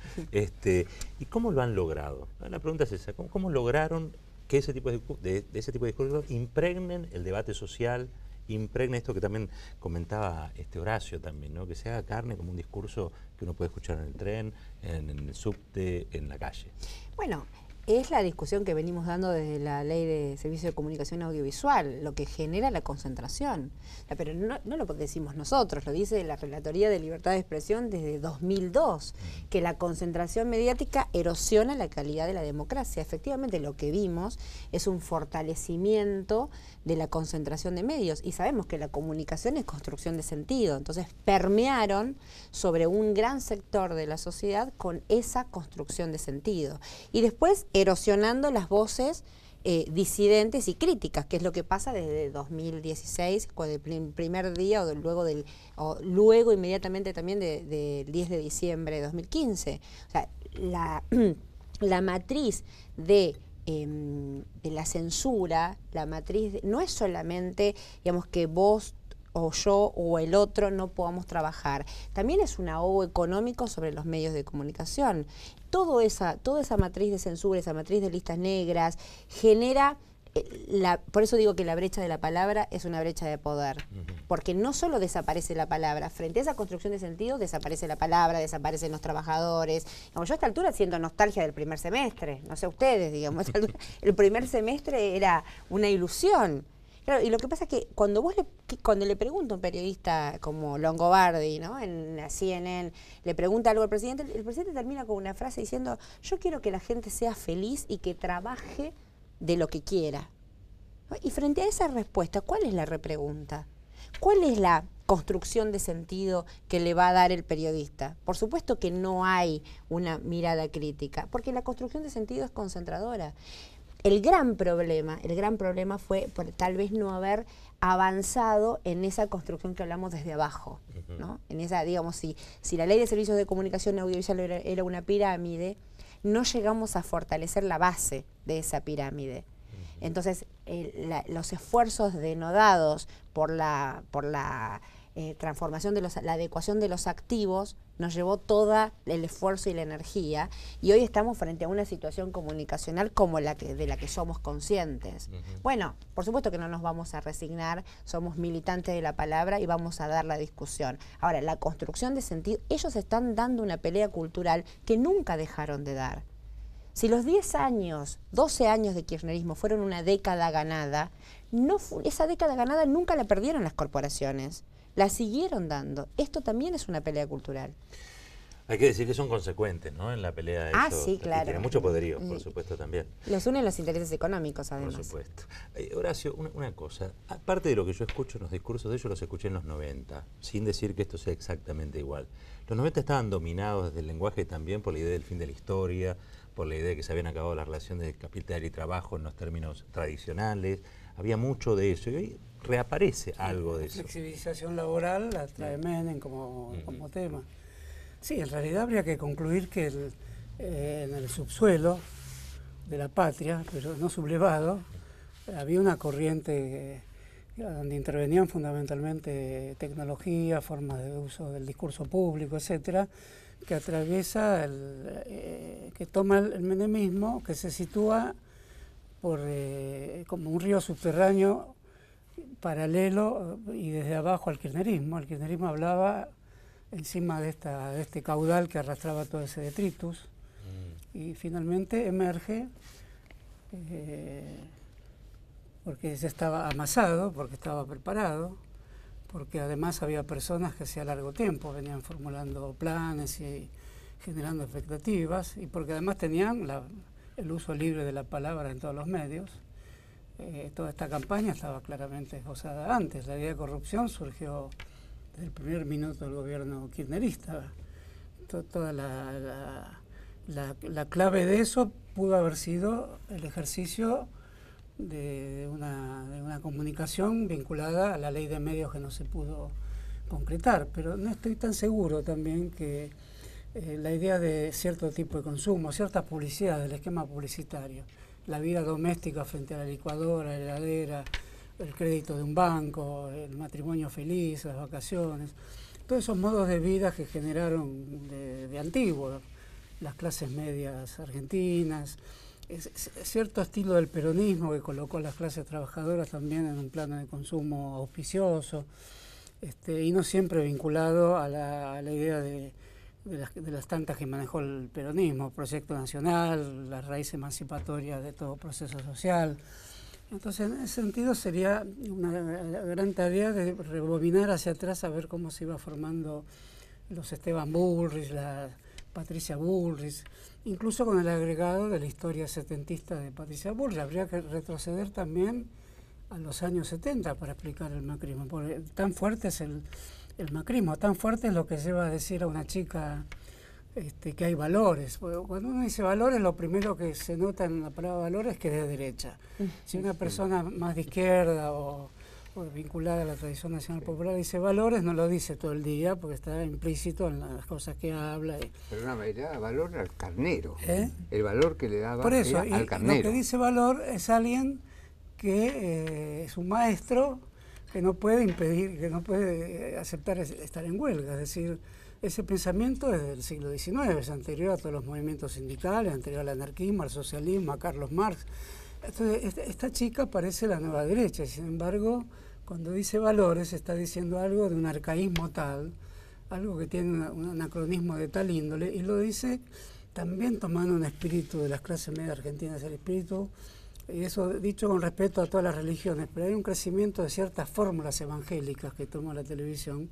¿Y cómo lo han logrado? La pregunta es esa, ¿cómo lograron que ese tipo de discursos impregnen el debate social, impregnen esto que también comentaba Horacio también, ¿no? Que se haga carne como un discurso que uno puede escuchar en el tren, en el subte, en la calle? Bueno, es la discusión que venimos dando desde la Ley de Servicios de Comunicación Audiovisual, lo que genera la concentración. Pero no lo decimos nosotros, lo dice la Relatoría de Libertad de Expresión desde 2002, que la concentración mediática erosiona la calidad de la democracia. Efectivamente, lo que vimos es un fortalecimiento de la concentración de medios, y sabemos que la comunicación es construcción de sentido, entonces permearon sobre un gran sector de la sociedad con esa construcción de sentido. Y después erosionando las voces disidentes y críticas, que es lo que pasa desde 2016, con el primer día o luego inmediatamente también del 10 de diciembre de 2015. O sea, la matriz de la censura, la matriz no es solamente, digamos, que vos o yo o el otro no podamos trabajar. También es un ahogo económico sobre los medios de comunicación. Toda esa matriz de censura, esa matriz de listas negras, genera, por eso digo que la brecha de la palabra es una brecha de poder. Porque no solo desaparece la palabra, frente a esa construcción de sentido desaparece la palabra, desaparecen los trabajadores. Digamos, yo a esta altura siento nostalgia del primer semestre, no sé ustedes, digamos, el primer semestre era una ilusión. Claro, y lo que pasa es que cuando le pregunta a un periodista como Longobardi, ¿no?, en la CNN, le pregunta algo al presidente, el presidente termina con una frase diciendo: yo quiero que la gente sea feliz y que trabaje de lo que quiera. Y frente a esa respuesta, ¿cuál es la repregunta? ¿Cuál es la construcción de sentido que le va a dar el periodista? Por supuesto que no hay una mirada crítica, porque la construcción de sentido es concentradora. El gran problema fue por tal vez no haber avanzado en esa construcción que hablamos desde abajo, ¿no? En esa, digamos, si la Ley de Servicios de Comunicación Audiovisual era una pirámide, no llegamos a fortalecer la base de esa pirámide. Entonces, los esfuerzos denodados por la transformación de la adecuación de los activos nos llevó todo el esfuerzo y la energía, y hoy estamos frente a una situación comunicacional como de la que somos conscientes. Bueno, por supuesto que no nos vamos a resignar, somos militantes de la palabra y vamos a dar la discusión. Ahora, la construcción de sentido, ellos están dando una pelea cultural que nunca dejaron de dar. Si los 10 años, 12 años de kirchnerismo fueron una década ganada, esa década ganada nunca la perdieron las corporaciones, la siguieron dando. Esto también es una pelea cultural. Hay que decir que son consecuentes, ¿no?, en la pelea de eso. Sí, claro. Y tienen mucho poderío, por supuesto, también. Los unen los intereses económicos, además. Por supuesto. Horacio, una cosa. Aparte de lo que yo escucho en los discursos de ellos, los escuché en los 90, sin decir que esto sea exactamente igual. Los 90 estaban dominados desde el lenguaje también por la idea del fin de la historia, por la idea de que se habían acabado las relaciones de capital y trabajo en los términos tradicionales. había mucho de eso, y hoy reaparece algo de La eso. flexibilización laboral la trae Menem como tema. Sí, en realidad habría que concluir que en el subsuelo de la patria, pero no sublevado, había una corriente donde intervenían fundamentalmente tecnología, formas de uso del discurso público, etcétera, que atraviesa, que toma el menemismo, que se sitúa como un río subterráneo paralelo y desde abajo al kirchnerismo. El kirchnerismo hablaba encima de este caudal que arrastraba todo ese detritus y finalmente emerge porque ya estaba amasado, porque estaba preparado, porque además había personas que hacía largo tiempo venían formulando planes y generando expectativas, y porque además tenían el uso libre de la palabra en todos los medios. Toda esta campaña estaba claramente esbozada antes. La idea de corrupción surgió desde el primer minuto del gobierno kirchnerista. Toda la clave de eso pudo haber sido el ejercicio de una comunicación vinculada a la ley de medios que no se pudo concretar, pero no estoy tan seguro también que la idea de cierto tipo de consumo, ciertas publicidades del esquema publicitario, la vida doméstica frente a la licuadora, la heladera, el crédito de un banco, el matrimonio feliz, las vacaciones, todos esos modos de vida que generaron de antiguo las clases medias argentinas, cierto estilo del peronismo que colocó a las clases trabajadoras también en un plano de consumo auspicioso, y no siempre vinculado a la idea de las tantas que manejó el peronismo, proyecto nacional, la raíz emancipatoria de todo proceso social. Entonces, en ese sentido sería una gran tarea de rebobinar hacia atrás a ver cómo se iba formando los Esteban Bullrich, la Patricia Bullrich, incluso con el agregado de la historia setentista de Patricia Bullrich. Habría que retroceder también a los años 70 para explicar el macrismo, porque tan fuerte es el macrismo, tan fuerte es lo que lleva a decir a una chica que hay valores. Cuando uno dice valores, lo primero que se nota en la palabra valores es que es de derecha. Si una persona más de izquierda o vinculada a la tradición nacional popular dice valores, no lo dice todo el día porque está implícito en las cosas que habla. Pero una le da valor al carnero, el valor que le daba por eso, al carnero. Lo que dice valor es alguien que es un maestro que no puede impedir, que no puede aceptar estar en huelga. Es decir, ese pensamiento es del siglo XIX, es anterior a todos los movimientos sindicales, anterior al anarquismo, al socialismo, a Carlos Marx. Entonces, esta chica parece la nueva derecha, sin embargo, cuando dice valores está diciendo algo de un arcaísmo tal, algo que tiene un anacronismo de tal índole, y lo dice también tomando un espíritu de las clases medias argentinas, el espíritu, y eso dicho con respeto a todas las religiones, pero hay un crecimiento de ciertas fórmulas evangélicas que toma la televisión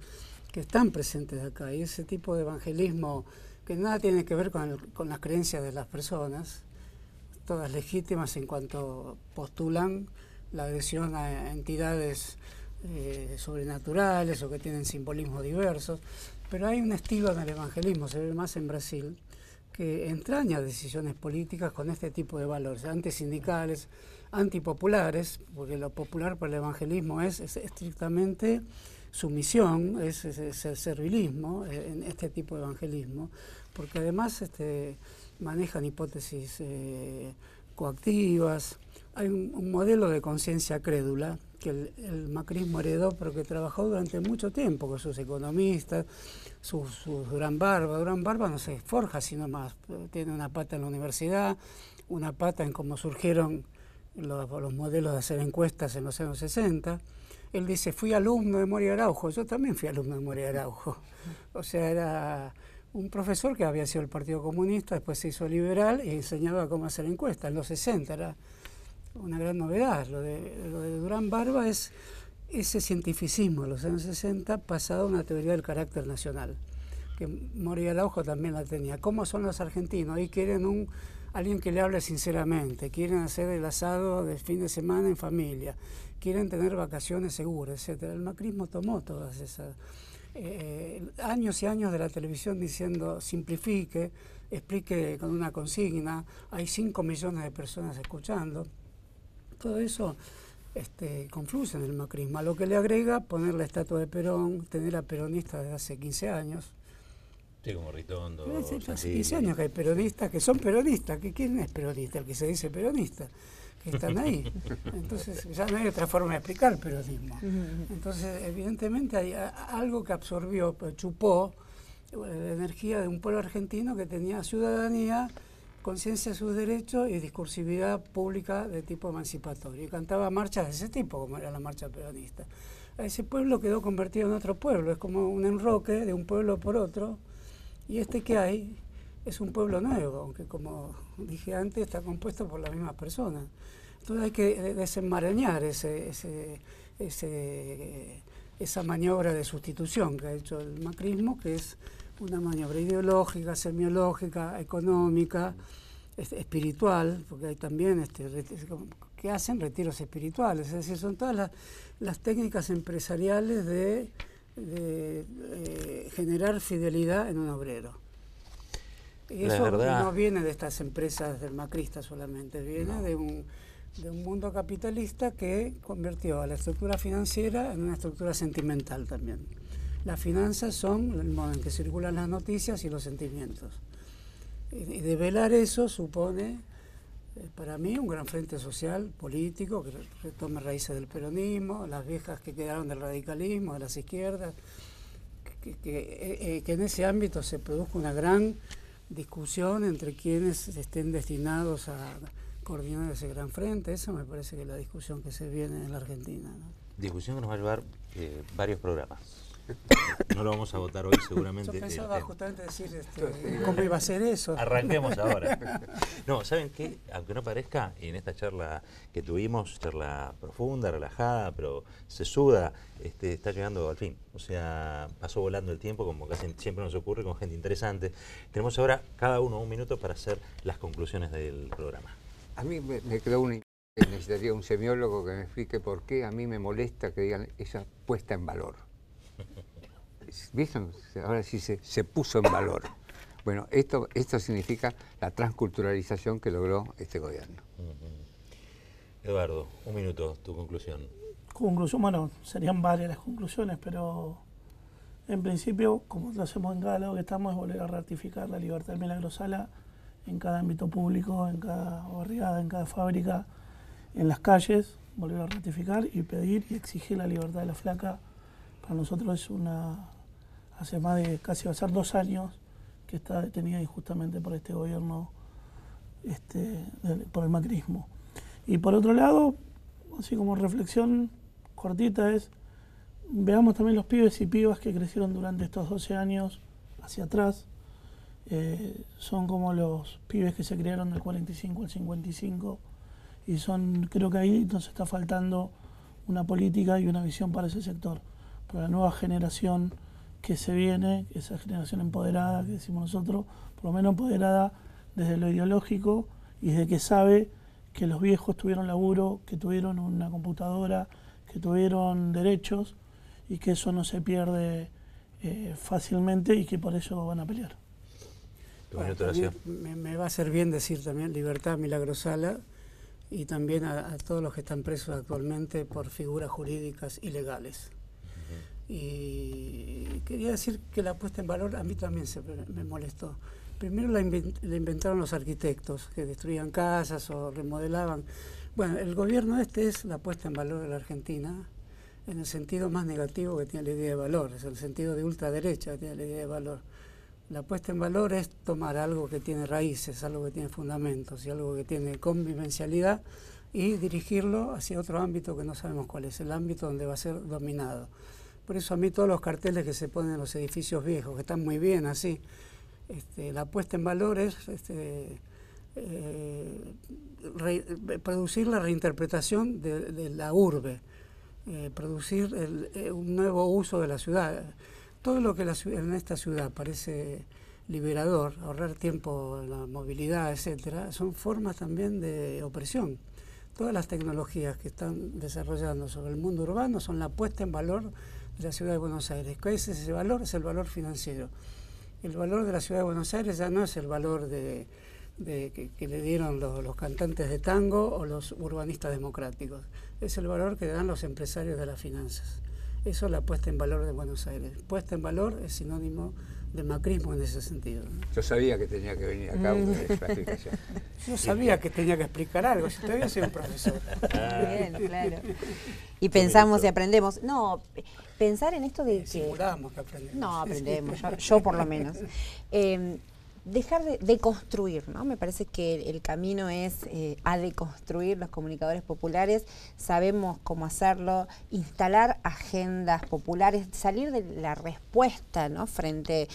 que están presentes acá, y ese tipo de evangelismo que nada tiene que ver con las creencias de las personas, todas legítimas en cuanto postulan la adhesión a entidades sobrenaturales o que tienen simbolismos diversos, pero hay un estilo en el evangelismo, se ve más en Brasil, que entraña decisiones políticas con este tipo de valores, antisindicales, antipopulares, porque lo popular para el evangelismo es estrictamente sumisión, es servilismo en este tipo de evangelismo, porque además manejan hipótesis coactivas. Hay un modelo de conciencia crédula que el macrismo heredó, pero que trabajó durante mucho tiempo con sus economistas, sus Durán Barba. Durán Barba no se forja sino más, tiene una pata en la universidad, una pata en cómo surgieron los modelos de hacer encuestas en los años 60. Él dice, fui alumno de Moria Araujo, yo también fui alumno de Moria Araujo. O sea, era un profesor que había sido el Partido Comunista, después se hizo liberal y enseñaba cómo hacer encuestas. En los 60 era una gran novedad. Lo de Durán Barba es ese cientificismo de los años 60 pasado a una teoría del carácter nacional, que Moria Araujo también la tenía. ¿Cómo son los argentinos? Ahí quieren alguien que le hable sinceramente, quieren hacer el asado de fin de semana en familia, quieren tener vacaciones seguras, etc. El macrismo tomó todas esas años y años de la televisión diciendo simplifique, explique con una consigna, hay 5 millones de personas escuchando. Todo eso confluyen en el macrismo. A lo que le agrega poner la estatua de Perón, tener a peronistas desde hace 15 años. Sí, como Ritondo. Hace 15 años que hay peronistas que son peronistas. ¿Quién es peronista? El que se dice peronista. Que están ahí. Entonces ya no hay otra forma de explicar el peronismo. Entonces evidentemente hay algo que absorbió, chupó la energía de un pueblo argentino que tenía ciudadanía, conciencia de sus derechos y discursividad pública de tipo emancipatorio. Y cantaba marchas de ese tipo, como era la marcha peronista. A ese pueblo quedó convertido en otro pueblo, es como un enroque de un pueblo por otro, y que hay es un pueblo nuevo, aunque como dije antes está compuesto por las mismas personas. Entonces hay que desenmarañar esa maniobra de sustitución que ha hecho el macrismo, que es una maniobra ideológica, semiológica, económica, espiritual, porque hay también que hacen retiros espirituales, es decir, son todas las técnicas empresariales de generar fidelidad en un obrero. Y eso no viene de estas empresas del macrista solamente, viene de un mundo capitalista que convirtió a la estructura financiera en una estructura sentimental también. Las finanzas son el modo en que circulan las noticias y los sentimientos. Y develar eso supone, para mí, un gran frente social, político, que retome raíces del peronismo, las viejas que quedaron del radicalismo, de las izquierdas, que en ese ámbito se produzca una gran discusión entre quienes estén destinados a coordinar ese gran frente. Eso me parece que es la discusión que se viene en la Argentina, ¿no? Discusión que nos va a llevar varios programas. No lo vamos a votar hoy seguramente. Yo pensaba justamente decir cómo iba a ser eso. Arranquemos ahora. No, ¿saben qué? Aunque no parezca, en esta charla que tuvimos, charla profunda, relajada, pero sesuda, está llegando al fin. O sea, pasó volando el tiempo, como casi siempre nos ocurre con gente interesante. Tenemos ahora cada uno un minuto para hacer las conclusiones del programa. A mí me quedó necesitaría un semiólogo que me explique por qué a mí me molesta que digan esa puesta en valor. ¿Vieron? Ahora sí se puso en valor. Bueno, esto significa la transculturalización que logró este gobierno. Eduardo, un minuto, tu conclusión. Conclusión, bueno, serían varias las conclusiones, pero en principio, como lo hacemos en cada lado que estamos, es volver a ratificar la libertad del Milagro Sala en cada ámbito público, en cada barriada, en cada fábrica, en las calles, volver a ratificar y pedir y exigir la libertad de la flaca. Para nosotros es hace más de casi va a ser 2 años que está detenida injustamente por este gobierno, por el macrismo. Y por otro lado, así como reflexión cortita veamos también los pibes y pibas que crecieron durante estos 12 años hacia atrás. Son como los pibes que se criaron del 45 al 55 y creo que ahí nos está faltando una política y una visión para ese sector, para la nueva generación que se viene, esa generación empoderada que decimos nosotros, por lo menos empoderada desde lo ideológico y desde que sabe que los viejos tuvieron laburo, que tuvieron una computadora, que tuvieron derechos y que eso no se pierde fácilmente y que por eso van a pelear. Bueno, me va a hacer bien decir también libertad Milagro Sala y también a todos los que están presos actualmente por figuras jurídicas ilegales. Y quería decir que la puesta en valor a mí también me molestó. Primero la inventaron los arquitectos que destruían casas o remodelaban. Bueno, el gobierno es la puesta en valor de la Argentina en el sentido más negativo que tiene la idea de valor, es el sentido de ultraderecha que tiene la idea de valor. La puesta en valor es tomar algo que tiene raíces, algo que tiene fundamentos y algo que tiene convivencialidad y dirigirlo hacia otro ámbito que no sabemos cuál es, el ámbito donde va a ser dominado. Por eso a mí todos los carteles que se ponen en los edificios viejos, que están muy bien así, la puesta en valor es producir la reinterpretación de la urbe, producir un nuevo uso de la ciudad. Todo lo que en esta ciudad parece liberador, ahorrar tiempo en la movilidad, etcétera, son formas también de opresión. Todas las tecnologías que están desarrollando sobre el mundo urbano son la puesta en valor de la ciudad de Buenos Aires. ¿Cuál es ese valor? Es el valor financiero. El valor de la ciudad de Buenos Aires ya no es el valor de que le dieron los cantantes de tango o los urbanistas democráticos. Es el valor que le dan los empresarios de las finanzas. Eso es la puesta en valor de Buenos Aires. Puesta en valor es sinónimo de macrismo en ese sentido, ¿no? Yo sabía que tenía que venir acá una explicación. Yo sabía que tenía que explicar algo, yo todavía soy un profesor. Bien, claro. Y pensamos y aprendemos. No, pensar en esto de que... Simulamos que aprendemos. No, aprendemos, yo por lo menos. Dejar de construir, ¿no? Me parece que el camino es a deconstruir los comunicadores populares, sabemos cómo hacerlo, instalar agendas populares, salir de la respuesta, ¿no? Frente,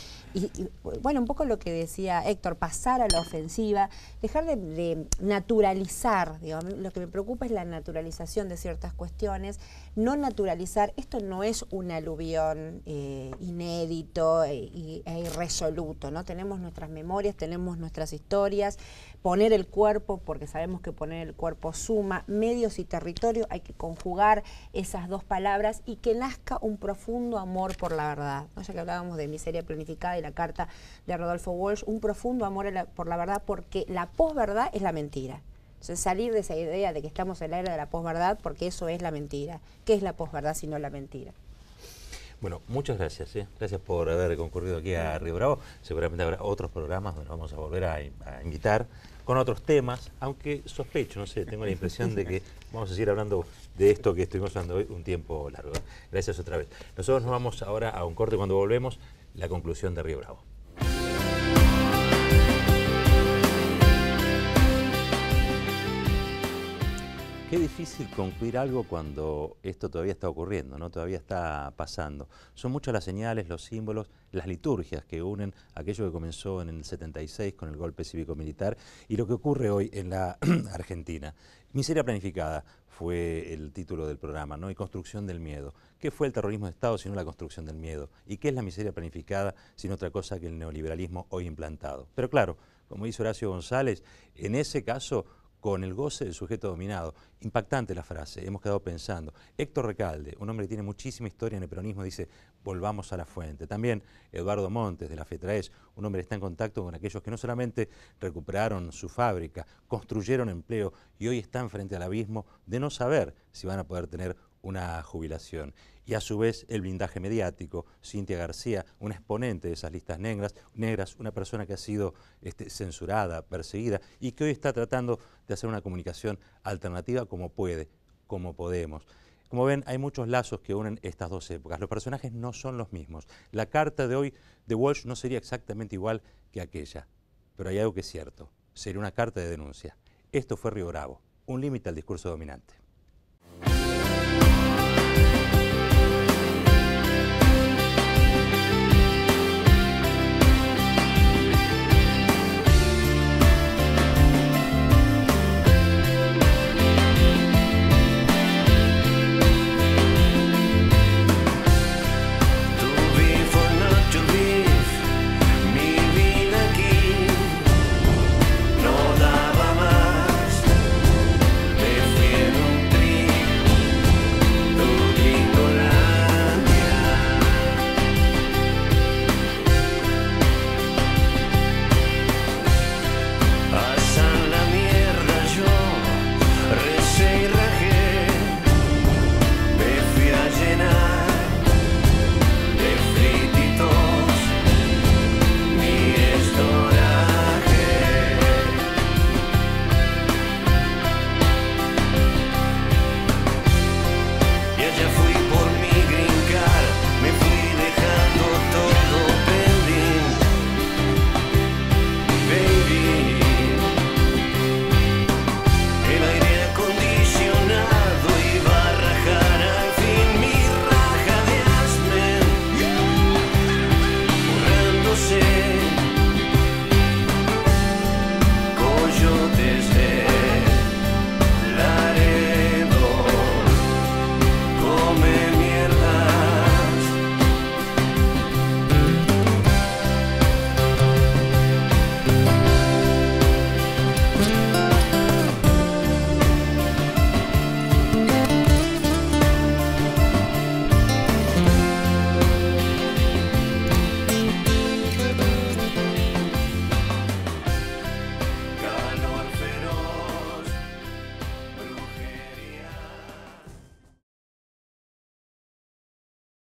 bueno, un poco lo que decía Héctor, pasar a la ofensiva, dejar de naturalizar, digamos, lo que me preocupa es la naturalización de ciertas cuestiones, no naturalizar, esto no es un aluvión inédito e irresoluto, ¿no? Tenemos nuestras memorias, tenemos nuestras historias, poner el cuerpo, porque sabemos que poner el cuerpo suma, medios y territorio, hay que conjugar esas dos palabras y que nazca un profundo amor por la verdad, ¿no? Ya que hablábamos de miseria planificada y la carta de Rodolfo Walsh, un profundo amor por la verdad, porque la posverdad es la mentira. Entonces, salir de esa idea de que estamos en la era de la posverdad, porque eso es la mentira. ¿Qué es la posverdad sino la mentira? Bueno, muchas gracias. Gracias por haber concurrido aquí a Río Bravo. Seguramente habrá otros programas donde vamos a volver a invitar con otros temas, aunque sospecho, no sé, tengo la impresión de que vamos a seguir hablando de esto que estuvimos hablando hoy un tiempo largo. Gracias otra vez. Nosotros nos vamos ahora a un corte. Cuando volvemos, la conclusión de Río Bravo. Qué difícil concluir algo cuando esto todavía está ocurriendo, ¿no? Todavía está pasando. Son muchas las señales, los símbolos, las liturgias que unen aquello que comenzó en el 76 con el golpe cívico-militar y lo que ocurre hoy en la Argentina. Miseria planificada fue el título del programa, ¿no? Y construcción del miedo. ¿Qué fue el terrorismo de Estado sino la construcción del miedo? ¿Y qué es la miseria planificada sino otra cosa que el neoliberalismo hoy implantado? Pero claro, como dice Horacio González, en ese caso, con el goce del sujeto dominado. Impactante la frase, hemos quedado pensando. Héctor Recalde, un hombre que tiene muchísima historia en el peronismo, dice, volvamos a la fuente. También Eduardo Montes, de la FETRAES, un hombre que está en contacto con aquellos que no solamente recuperaron su fábrica, construyeron empleo y hoy están frente al abismo de no saber si van a poder tener una jubilación. Y a su vez el blindaje mediático, Cintia García, una exponente de esas listas negras, una persona que ha sido censurada, perseguida y que hoy está tratando de hacer una comunicación alternativa como puede, como podemos. Como ven, hay muchos lazos que unen estas dos épocas. Los personajes no son los mismos. La carta de hoy de Walsh no sería exactamente igual que aquella, pero hay algo que es cierto, sería una carta de denuncia. Esto fue Río Bravo, un límite al discurso dominante.